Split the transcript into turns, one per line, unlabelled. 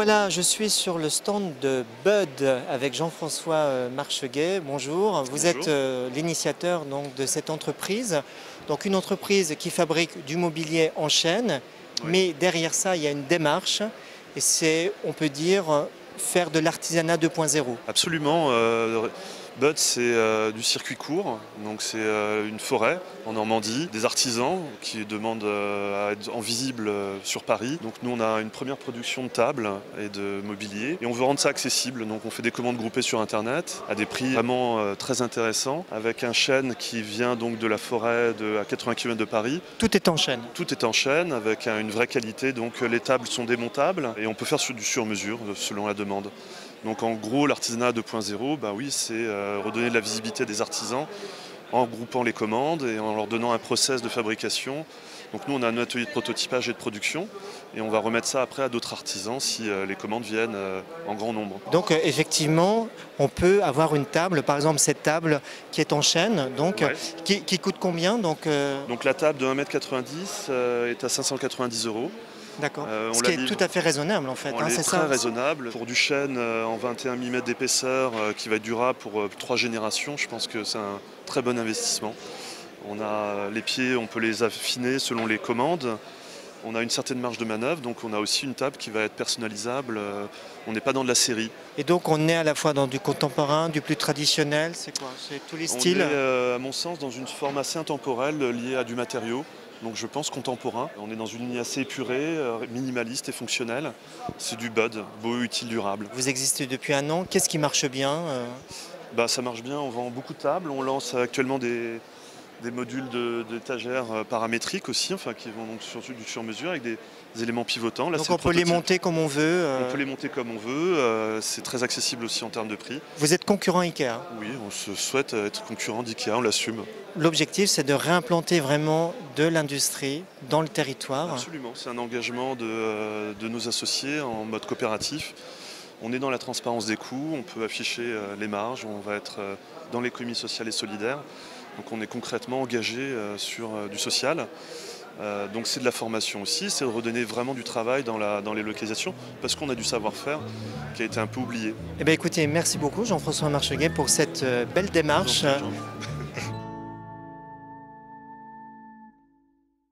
Voilà, je suis sur le stand de Bud avec Jean-François Marcheguet. Bonjour, vous
Bonjour.
êtes l'initiateur donc, de cette entreprise. Donc une entreprise qui fabrique du mobilier en chaîne,
Oui.
mais derrière ça, il y a une démarche et c'est, on peut dire, faire de l'artisanat 2.0.
Absolument. Bud, c'est du circuit court, donc c'est une forêt en Normandie, des artisans qui demandent à être en visible sur Paris. Donc nous, on a une première production de tables et de mobilier et on veut rendre ça accessible. Donc on fait des commandes groupées sur Internet à des prix vraiment très intéressants, avec un chêne qui vient donc de la forêt à 80 km de Paris.
Tout est en chaîne.
Tout est en chaîne avec une vraie qualité, donc les tables sont démontables et on peut faire du sur-mesure selon la demande. Donc en gros, l'artisanat 2.0, bah oui, c'est redonner de la visibilité des artisans en groupant les commandes et en leur donnant un process de fabrication. Donc nous, on a un atelier de prototypage et de production et on va remettre ça après à d'autres artisans si les commandes viennent en grand nombre.
Donc effectivement, on peut avoir une table, par exemple cette table qui est en chaîne, donc,
Ouais.
qui coûte combien donc,
Donc la table de 1,90 m est à 590 €.
D'accord.
on
Ce
la
qui est
livre.
tout à fait raisonnable en fait,
On
hein,
est
c'est
très
ça.
raisonnable. Pour du chêne en 21 mm d'épaisseur qui va être durable pour 3 générations, je pense que c'est un très bon investissement. On a les pieds, on peut les affiner selon les commandes. On a une certaine marge de manœuvre, donc on a aussi une table qui va être personnalisable. On n'est pas dans de la série.
Et donc on est à la fois dans du contemporain, du plus traditionnel, c'est quoi? C'est tous les
On
styles?
est, à mon sens, dans une forme assez intemporelle liée à du matériau. Donc je pense contemporain. On est dans une ligne assez épurée, minimaliste et fonctionnelle. C'est du Bud, beau, utile, durable.
Vous existez depuis un an, qu'est-ce qui marche bien?
Bah, ça marche bien, on vend beaucoup de tables. On lance actuellement des modules d'étagères paramétriques aussi, enfin, qui vont donc du sur-mesure avec des éléments pivotants. Là,
Donc
c'est
on
le
peut les
prototype.
monter comme on veut.
On peut les monter comme on veut. C'est très accessible aussi en termes de prix.
Vous êtes concurrent Ikea.
Oui, on se souhaite être concurrent d'IKEA, on l'assume.
L'objectif c'est de réimplanter vraiment de l'industrie dans le territoire.
Absolument, c'est un engagement de nos associés en mode coopératif. On est dans la transparence des coûts, on peut afficher les marges, on va être dans l'économie sociale et solidaire. Donc on est concrètement engagé sur du social. Donc c'est de la formation aussi, c'est de redonner vraiment du travail dans les localisations, parce qu'on a du savoir-faire qui a été un peu oublié.
Eh bien écoutez, merci beaucoup Jean-François Marcheguet pour cette belle démarche.
Je vous en prie, Jean.